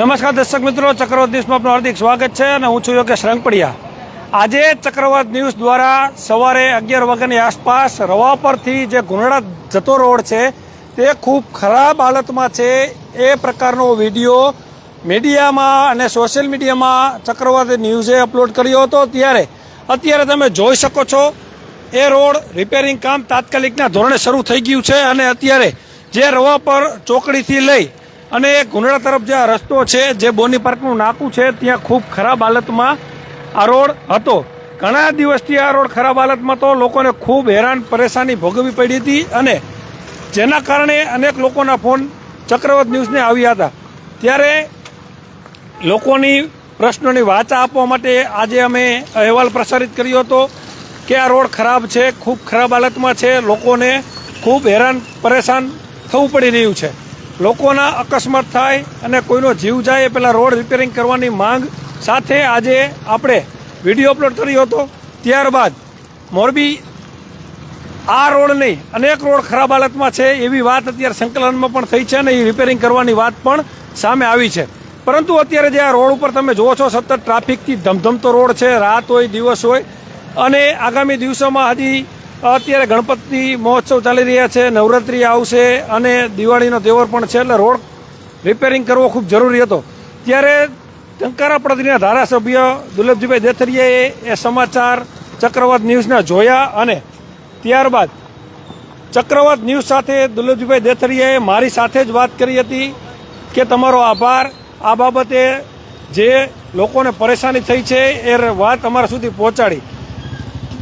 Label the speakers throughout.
Speaker 1: નમસ્કાર દર્શક મિત્રો, ચક્રવાત ન્યૂઝમાં આપનું હાર્દિક સ્વાગત છે અને હું છું યોગેશ રંગપડિયા। આજે ચક્રવાત ન્યૂઝ દ્વારા સવારે 11 વાગ્યાની આસપાસ રવા પરથી જે ગુંડળા જતો રોડ છે તે ખૂબ ખરાબ હાલતમાં છે એ પ્રકારનો વિડીયો મીડિયામાં અને સોશિયલ મીડિયામાં ચક્રવાત ન્યૂઝે અપલોડ કર્યો હતો। અત્યારે તમે જોઈ શકો છો એ રોડ રિપેરિંગ કામ તાત્કાલિકના ધોરણે શરૂ થઈ ગયું છે અને અત્યારે જે રવા પર ચોકડીથી લઈ અને ગુંડળા તરફ જે રસ્તો છે, જે બોની પાર્કનું નાકું છે, ત્યાં ખૂબ ખરાબ હાલતમાં આ રોડ હતો। ઘણા દિવસથી આ રોડ ખરાબ હાલતમાં તો લોકોને ખૂબ હેરાન પરેશાની ભોગવવી પડી હતી અને જેના કારણે અનેક લોકોના ફોન ચક્રવાત ન્યૂઝને આવ્યા હતા। ત્યારે લોકોની પ્રશ્નોની વાચા આપવા માટે આજે અમે અહેવાલ પ્રસારિત કર્યો હતો કે આ રોડ ખરાબ છે, ખૂબ ખરાબ હાલતમાં છે, લોકોને ખૂબ હેરાન પરેશાન થવું પડી રહ્યું છે। લોકોના અકસ્માત થાય અને કોઈનો જીવ જાય એ પહેલાં રોડ રિપેરિંગ કરવાની માંગ સાથે આજે આપણે વિડીયો અપલોડ કર્યો હતો। ત્યારબાદ મોરબી આ રોડ નહીં અનેક રોડ ખરાબ હાલતમાં છે એવી વાત અત્યારે સંકલનમાં પણ થઈ છે અને એ રિપેરિંગ કરવાની વાત પણ સામે આવી છે। પરંતુ અત્યારે જે આ રોડ ઉપર તમે જુઓ છો સતત ટ્રાફિકથી ધમધમતો રોડ છે, રાત હોય દિવસ હોય અને આગામી દિવસોમાં હજી અત્યારે ગણપતિ મહોત્સવ ચાલી રહ્યા છે, નવરાત્રિ આવશે અને દિવાળીનો તહેવાર પણ છે, એટલે રોડ રિપેરિંગ કરવો ખૂબ જરૂરી હતો। ત્યારે ટંકારા પડદરીના ધારાસભ્ય દુર્લભજીભાઈ દેથરિયાએ એ સમાચાર ચક્રવાત ન્યૂઝના જોયા અને ત્યારબાદ ચક્રવાત ન્યૂઝ સાથે દુર્લભજીભાઈ દેથરિયાએ મારી સાથે જ વાત કરી હતી કે તમારો આભાર, આ બાબતે જે લોકોને પરેશાની થઈ છે એ વાત અમારા સુધી પહોંચાડી।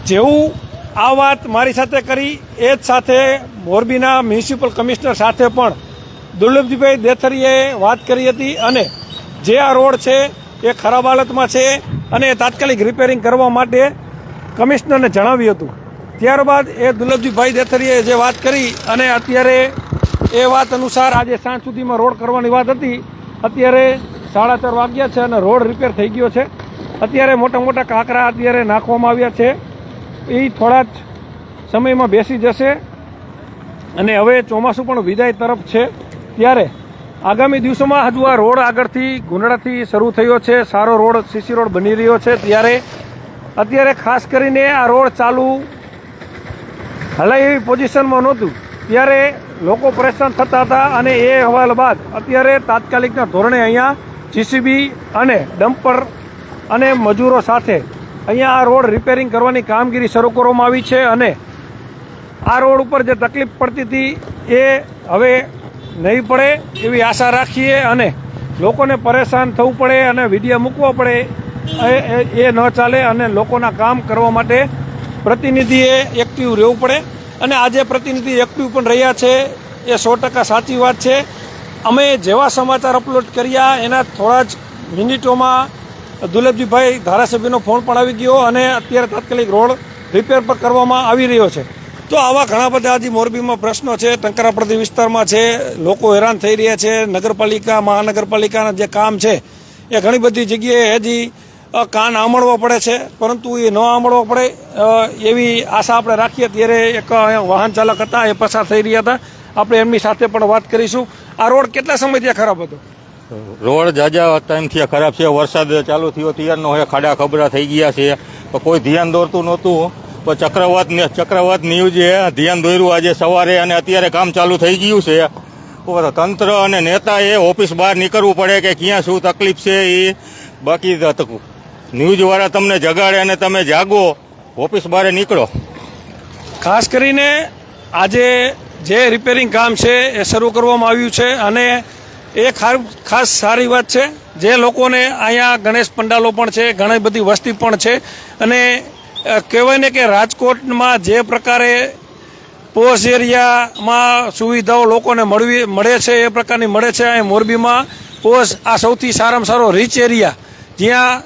Speaker 1: જેવું આ વાત મારી સાથે કરી એ જ સાથે મોરબીના મ્યુનિસિપલ કમિશનર સાથે પણ દુર્લભજીભાઈ દેથરિયાએ વાત કરી હતી અને જે આ રોડ છે એ ખરાબ હાલતમાં છે અને એ તાત્કાલિક રિપેરિંગ કરવા માટે કમિશનરને જણાવ્યું હતું। ત્યારબાદ એ દુર્લભજીભાઈ દેથરિયાએ જે વાત કરી અને અત્યારે એ વાત અનુસાર આજે સાંજ સુધીમાં રોડ કરવાની વાત હતી, અત્યારે 4:30 વાગ્યા છે અને રોડ રિપેર થઈ ગયો છે। અત્યારે મોટા મોટા કાંકરા અત્યારે નાખવામાં આવ્યા છે, એ થોડા જ સમયમાં બેસી જશે અને હવે ચોમાસું પણ વિદાય તરફ છે। ત્યારે આગામી દિવસોમાં હજુ આ રોડ આગળથી ગુંડળાથી શરૂ થયો છે, સારો રોડ સીસી રોડ બની રહ્યો છે। ત્યારે અત્યારે ખાસ કરીને આ રોડ ચાલુ હલાય એવી પોઝિશનમાં નહોતું, ત્યારે લોકો પરેશાન થતા હતા અને એ અહેવાલ બાદ અત્યારે તાત્કાલિકના ધોરણે અહીંયા જીસીબી અને ડમ્પર અને મજૂરો સાથે અહીંયા આ રોડ રિપેરિંગ કરવાની કામગીરી શરૂ કરવામાં આવી છે અને આ રોડ ઉપર જે તકલીફ પડતી હતી એ હવે નહીં પડે એવી આશા રાખીએ અને લોકોને પરેશાન થવું પડે અને વિડીયો મૂકવો પડે એ ન ચાલે અને લોકોના કામ કરવા માટે પ્રતિનિધિએ એક્ટિવ રહેવું પડે અને આજે પ્રતિનિધિ એક્ટિવ પણ રહ્યા છે એ 100% સાચી વાત છે। અમે જેવા સમાચાર અપલોડ કર્યા એના થોડા જ મિનિટોમાં દુર્લભજીભાઈ ધારાસભ્યનો ફોન પણ આવી ગયો અને અત્યારે તાત્કાલિક રોડ રિપેર પણ કરવામાં આવી રહ્યો છે। તો આવા ઘણા બધા હજી મોરબીમાં પ્રશ્નો છે, ટંકારા પડદરી વિસ્તારમાં છે, લોકો હેરાન થઈ રહ્યા છે। નગરપાલિકા મહાનગરપાલિકાના જે કામ છે એ ઘણી બધી જગ્યાએ હજી કાન આંબળવા પડે છે, પરંતુ એ ન આંબળવા પડે એવી આશા આપણે રાખીએ। ત્યારે એક વાહન ચાલક હતા, એ પસાર થઈ રહ્યા હતા, આપણે એમની સાથે પણ વાત કરીશું। આ રોડ કેટલા સમયથી ખરાબ હતો?
Speaker 2: રોડ જાજા ટાઈમથી ખરાબ છે, વરસાદ ચાલુ થયો ત્યારનો હવે ખાડા ખબરા થઈ ગયા છે, કોઈ ધ્યાન દોરતું નહોતું, પણ ચક્રવાત ન્યૂઝે ધ્યાન દોર્યું આજે સવારે અને અત્યારે કામ ચાલુ થઈ ગયું છે। તંત્ર અને નેતાએ ઓફિસ બહાર નીકળવું પડે કે ક્યાં શું તકલીફ છે એ, બાકી ન્યૂઝવાળા તમને જગાડે અને તમે જાગો, ઓફિસ બહાર નીકળો।
Speaker 1: ખાસ કરીને આજે જે રિપેરિંગ કામ છે એ શરૂ કરવામાં આવ્યું છે અને એ ખાસ સારી વાત છે। જે લોકોને અહીંયા ગણેશ પંડાલો પણ છે, ઘણી બધી વસ્તી પણ છે અને કહેવાય ને કે રાજકોટમાં જે પ્રકારે પોશ એરિયામાં સુવિધાઓ લોકોને મળે છે એ પ્રકારની મળે છે। અહીં મોરબીમાં પોશ આ સૌથી સારામાં સારો રીચ એરિયા, જ્યાં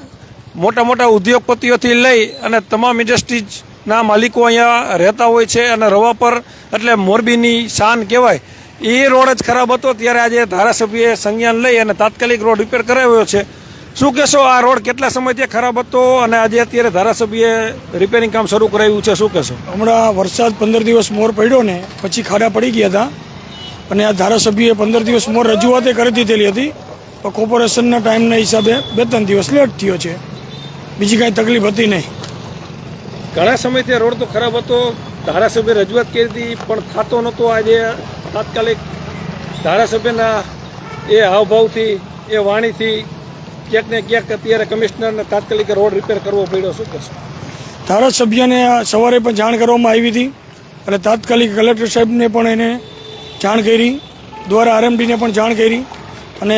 Speaker 1: મોટા મોટા ઉદ્યોગપતિઓથી લઈ અને તમામ ઇન્ડસ્ટ્રીઝના માલિકો અહીંયા રહેતા હોય છે અને રવા પર એટલે મોરબીની શાન કહેવાય એ રોડ જ ખરાબ હતો। ત્યારે આજે ધારાસભ્યએ સંજ્ઞાન લઈ અને તાત્કાલિક રોડ રિપેર કરાવ્યો છે। શું કહેશો, આ રોડ કેટલા સમયથી ખરાબ હતો અને આજે અત્યારે ધારાસભ્યએ રિપેરિંગ કામ શરૂ કરાવ્યું છે, શું કહેશો?
Speaker 3: હમણાં વરસાદ 15 દિવસ મોર પડ્યો ને પછી ખાડા પડી ગયા હતા અને આ ધારાસભ્યએ 15 દિવસ મોર રજૂઆતે કરી દીધેલી હતી પણ કોર્પોરેશનના ટાઈમના હિસાબે 2-3 દિવસ લેટ થયો છે, બીજી કાંઈ તકલીફ હતી નહીં.
Speaker 1: ઘણા સમયથી રોડ તો ખરાબ હતો, ધારાસભ્ય રજૂઆત કરી હતી પણ થતો નહોતો. આજે તાત્કાલિક ધારાસભ્યના એ હાવભાવથી, એ વાણીથી ક્યાંક ને ક્યાંક અત્યારે કમિશનરને તાત્કાલિક રોડ રિપેર કરવો પડ્યો. શું કહેશો?
Speaker 3: ધારાસભ્યને સવારે પણ જાણ કરવામાં આવી હતી અને તાત્કાલિક કલેક્ટર સાહેબને પણ એને જાણ કરી, દ્વારા આરએમડીને પણ જાણ કરી અને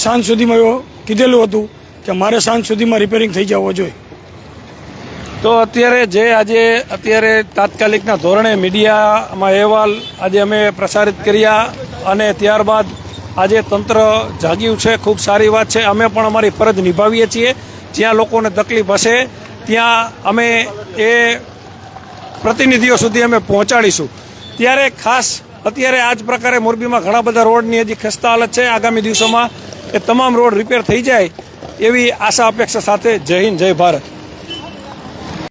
Speaker 3: સાંજ સુધીમાં એવું કીધેલું હતું કે મારે સાંજ સુધીમાં રિપેરિંગ થઈ જવો જોઈએ.
Speaker 1: તો અત્યારે તાત્કાલિકના ધોરણે મીડિયામાં અહેવાલ આજે અમે પ્રસારિત કર્યા અને ત્યારબાદ આજે તંત્ર જાગ્યું છે. ખૂબ સારી વાત છે. અમે પણ અમારી ફરજ નિભાવીએ છીએ. જ્યાં લોકોને તકલીફ હશે ત્યાં અમે એ પ્રતિનિધિઓ સુધી અમે પહોંચાડીશું. ત્યારે ખાસ અત્યારે આ જ પ્રકારે મોરબીમાં ઘણા બધા રોડની હજી ખસ્તા હાલત છે. આગામી દિવસોમાં એ તમામ રોડ રિપેર થઈ જાય એવી આશા અપેક્ષા સાથે જય હિન્દ, જય ભારત.